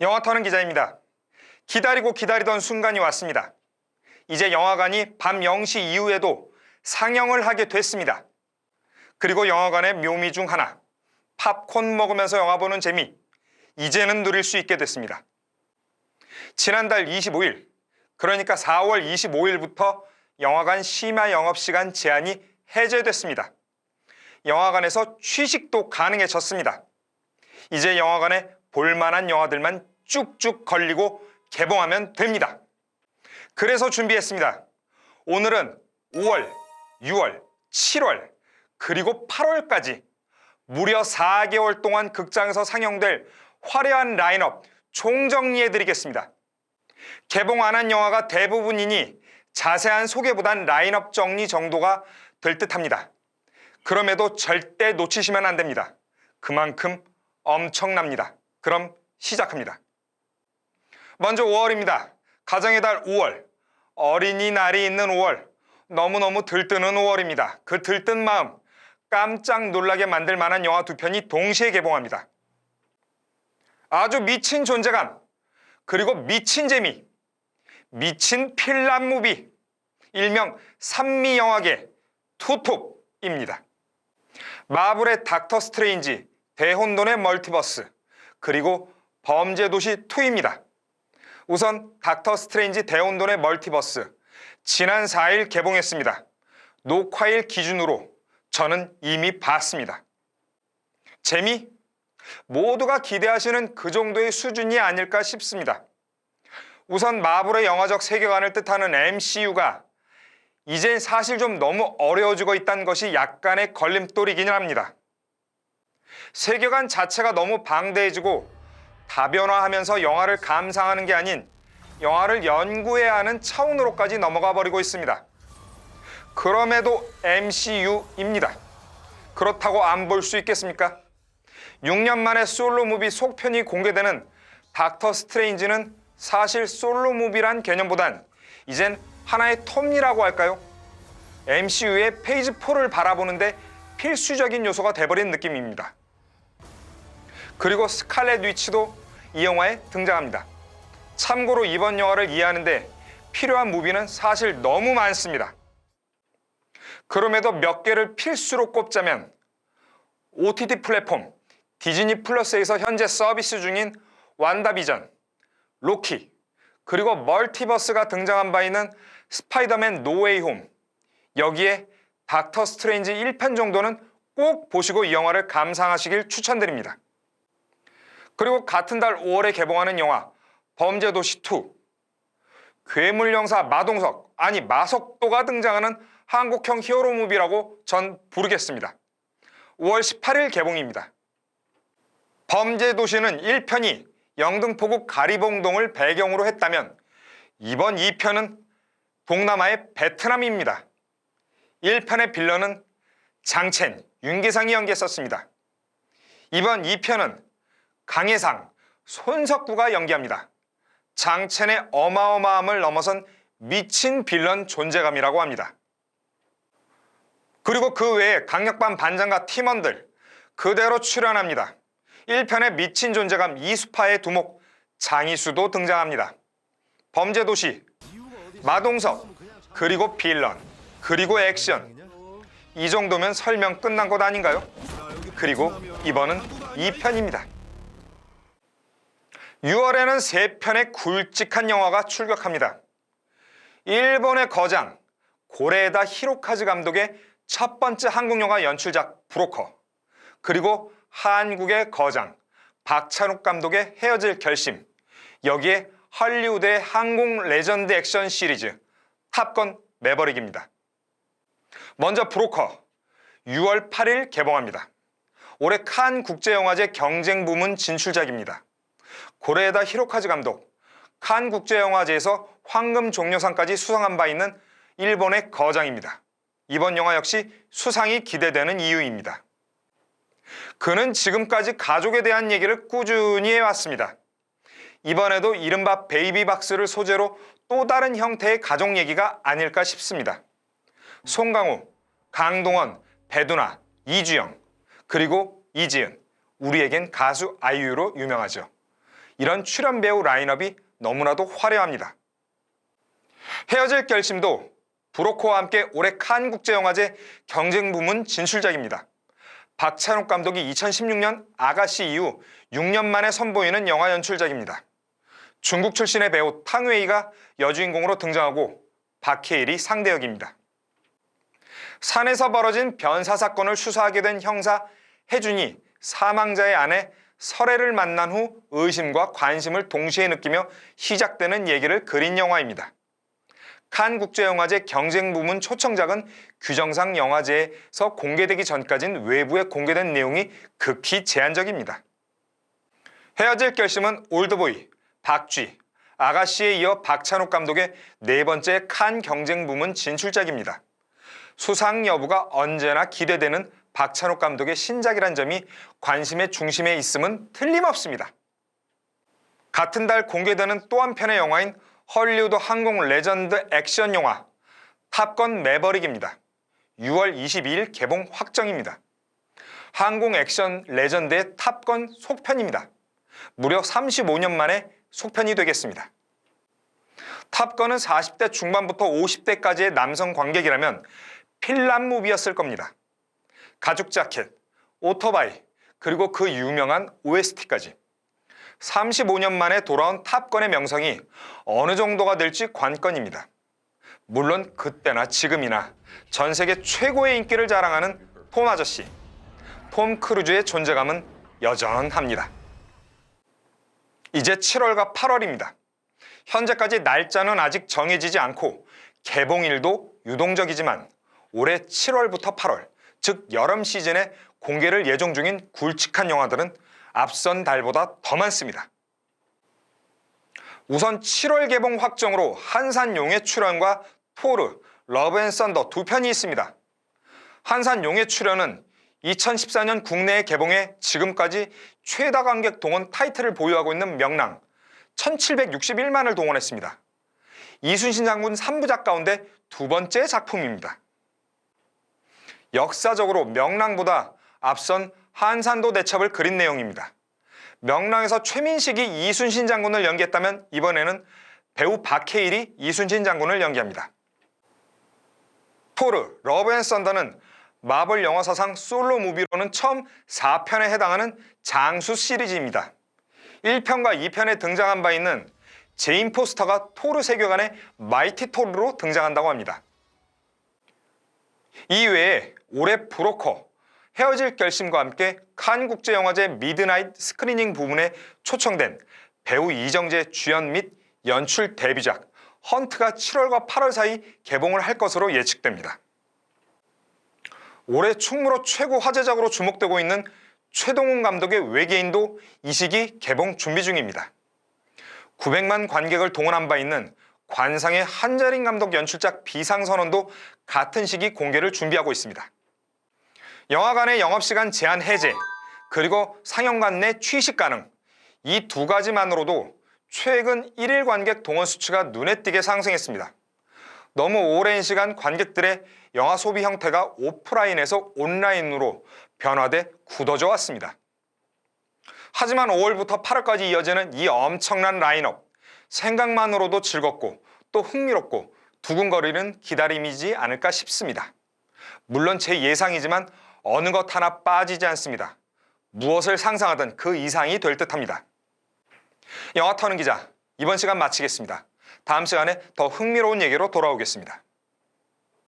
영화터는 기자입니다. 기다리고 기다리던 순간이 왔습니다. 이제 영화관이 밤 0시 이후에도 상영을 하게 됐습니다. 그리고 영화관의 묘미 중 하나, 팝콘 먹으면서 영화 보는 재미, 이제는 누릴 수 있게 됐습니다. 지난달 25일, 그러니까 4월 25일부터 영화관 심야 영업시간 제한이 해제됐습니다. 영화관에서 취식도 가능해졌습니다. 이제 영화관에 볼만한 영화들만 쭉쭉 걸리고 개봉하면 됩니다. 그래서 준비했습니다. 오늘은 5월, 6월, 7월, 그리고 8월까지 무려 4개월 동안 극장에서 상영될 화려한 라인업 총정리해드리겠습니다. 개봉 안 한 영화가 대부분이니 자세한 소개보단 라인업 정리 정도가 될 듯합니다. 그럼에도 절대 놓치시면 안 됩니다. 그만큼 엄청납니다. 그럼 시작합니다. 먼저 5월입니다. 가정의 달 5월, 어린이날이 있는 5월, 너무너무 들뜨는 5월입니다. 그 들뜬 마음, 깜짝 놀라게 만들 만한 영화 두 편이 동시에 개봉합니다. 아주 미친 존재감, 그리고 미친 재미, 미친 필름 무비, 일명 산미 영화계 투톱입니다. 마블의 닥터 스트레인지, 대혼돈의 멀티버스, 그리고 범죄도시 2입니다. 우선 닥터 스트레인지 대혼돈의 멀티버스, 지난 4일 개봉했습니다. 녹화일 기준으로 저는 이미 봤습니다. 재미? 모두가 기대하시는 그 정도의 수준이 아닐까 싶습니다. 우선 마블의 영화적 세계관을 뜻하는 MCU가 이제 사실 좀 너무 어려워지고 있다는 것이 약간의 걸림돌이긴 합니다. 세계관 자체가 너무 방대해지고 다변화하면서 영화를 감상하는 게 아닌 영화를 연구해야 하는 차원으로까지 넘어가 버리고 있습니다. 그럼에도 MCU입니다. 그렇다고 안 볼 수 있겠습니까? 6년 만에 솔로 무비 속편이 공개되는 닥터 스트레인지는 사실 솔로 무비란 개념보단 이젠 하나의 톱니라고 할까요? MCU의 페이지 4를 바라보는데 필수적인 요소가 돼버린 느낌입니다. 그리고 스칼렛 위치도 이 영화에 등장합니다. 참고로 이번 영화를 이해하는데 필요한 무비는 사실 너무 많습니다. 그럼에도 몇 개를 필수로 꼽자면 OTT 플랫폼 디즈니 플러스에서 현재 서비스 중인 완다비전, 로키, 그리고 멀티버스가 등장한 바 있는 스파이더맨 노웨이 홈, 여기에 닥터 스트레인지 1편 정도는 꼭 보시고 이 영화를 감상하시길 추천드립니다. 그리고 같은 달 5월에 개봉하는 영화 범죄도시 2, 괴물 영사 마동석, 아니 마석도가 등장하는 한국형 히어로 무비라고 전 부르겠습니다. 5월 18일 개봉입니다. 범죄도시는 1편이 영등포구 가리봉동을 배경으로 했다면 이번 2편은 동남아의 베트남입니다. 1편의 빌런은 장첸, 윤계상이 연기했었습니다. 이번 2편은 강혜상, 손석구가 연기합니다. 장첸의 어마어마함을 넘어선 미친 빌런 존재감이라고 합니다. 그리고 그 외에 강력반 반장과 팀원들 그대로 출연합니다. 1편의 미친 존재감 이수파의 두목 장이수도 등장합니다. 범죄도시, 마동석, 그리고 빌런, 그리고 액션, 이 정도면 설명 끝난 것 아닌가요? 그리고 이번은 2편입니다. 6월에는 3편의 굵직한 영화가 출격합니다. 일본의 거장 고레에다 히로카즈 감독의 첫 번째 한국영화 연출작 브로커, 그리고 한국의 거장 박찬욱 감독의 헤어질 결심, 여기에 할리우드의 항공 레전드 액션 시리즈 탑건 매버릭입니다. 먼저 브로커, 6월 8일 개봉합니다. 올해 칸 국제영화제 경쟁 부문 진출작입니다. 고레에다 히로카즈 감독, 칸 국제영화제에서 황금 종려상까지 수상한 바 있는 일본의 거장입니다. 이번 영화 역시 수상이 기대되는 이유입니다. 그는 지금까지 가족에 대한 얘기를 꾸준히 해왔습니다. 이번에도 이른바 베이비박스를 소재로 또 다른 형태의 가족 얘기가 아닐까 싶습니다. 송강호, 강동원, 배두나, 이주영, 그리고 이지은, 우리에겐 가수 아이유로 유명하죠. 이런 출연 배우 라인업이 너무나도 화려합니다. 헤어질 결심도 브로커와 함께 올해 칸 국제영화제 경쟁 부문 진출작입니다. 박찬욱 감독이 2016년 아가씨 이후 6년 만에 선보이는 영화 연출작입니다. 중국 출신의 배우 탕웨이가 여주인공으로 등장하고 박해일이 상대역입니다. 산에서 벌어진 변사 사건을 수사하게 된 형사 해준이 사망자의 아내 설애를 만난 후 의심과 관심을 동시에 느끼며 시작되는 얘기를 그린 영화입니다. 칸 국제영화제 경쟁 부문 초청작은 규정상 영화제에서 공개되기 전까진 외부에 공개된 내용이 극히 제한적입니다. 헤어질 결심은 올드보이, 박쥐, 아가씨에 이어 박찬욱 감독의 네 번째 칸 경쟁 부문 진출작입니다. 수상 여부가 언제나 기대되는 박찬욱 감독의 신작이란 점이 관심의 중심에 있음은 틀림없습니다. 같은 달 공개되는 또 한편의 영화인 헐리우드 항공 레전드 액션 영화 탑건 매버릭입니다. 6월 22일 개봉 확정입니다. 항공 액션 레전드의 탑건 속편입니다. 무려 35년 만에 속편이 되겠습니다. 탑건은 40대 중반부터 50대까지의 남성 관객이라면 필름 무비였을 겁니다. 가죽 자켓, 오토바이, 그리고 그 유명한 OST까지. 35년 만에 돌아온 탑건의 명성이 어느 정도가 될지 관건입니다. 물론 그때나 지금이나 전 세계 최고의 인기를 자랑하는 톰 아저씨, 톰 크루즈의 존재감은 여전합니다. 이제 7월과 8월입니다. 현재까지 날짜는 아직 정해지지 않고 개봉일도 유동적이지만 올해 7월부터 8월, 즉 여름 시즌에 공개를 예정 중인 굵직한 영화들은 앞선 달보다 더 많습니다. 우선 7월 개봉 확정으로 한산용의 출연과 토르, 러브 앤 썬더 두 편이 있습니다. 한산용의 출연은 2014년 국내에 개봉해 지금까지 최다 관객 동원 타이틀을 보유하고 있는 명랑 1761만을 동원했습니다. 이순신 장군 3부작 가운데 두 번째 작품입니다. 역사적으로 명랑보다 앞선 한산도 대첩을 그린 내용입니다. 명랑에서 최민식이 이순신 장군을 연기했다면 이번에는 배우 박해일이 이순신 장군을 연기합니다. 토르, 러브 앤 썬더는 마블 영화사상 솔로 무비로는 처음 4편에 해당하는 장수 시리즈입니다. 1편과 2편에 등장한 바 있는 제인 포스터가 토르 세계관의 마이티 토르로 등장한다고 합니다. 이외에 올해 브로커, 헤어질 결심과 함께 칸 국제영화제 미드나잇 스크리닝 부분에 초청된 배우 이정재 주연 및 연출 데뷔작 헌트가 7월과 8월 사이 개봉을 할 것으로 예측됩니다. 올해 충무로 최고 화제작으로 주목되고 있는 최동훈 감독의 외계인도 이 시기 개봉 준비 중입니다. 900만 관객을 동원한 바 있는 관상의 한자린 감독 연출작 비상선언도 같은 시기 공개를 준비하고 있습니다. 영화관의 영업시간 제한 해제, 그리고 상영관 내 취식 가능, 이 두 가지만으로도 최근 1일 관객 동원 수치가 눈에 띄게 상승했습니다. 너무 오랜 시간 관객들의 영화 소비 형태가 오프라인에서 온라인으로 변화돼 굳어져 왔습니다. 하지만 5월부터 8월까지 이어지는 이 엄청난 라인업, 생각만으로도 즐겁고 또 흥미롭고 두근거리는 기다림이지 않을까 싶습니다. 물론 제 예상이지만 어느 것 하나 빠지지 않습니다. 무엇을 상상하든 그 이상이 될 듯합니다. 영화 터는 기자, 이번 시간 마치겠습니다. 다음 시간에 더 흥미로운 얘기로 돌아오겠습니다.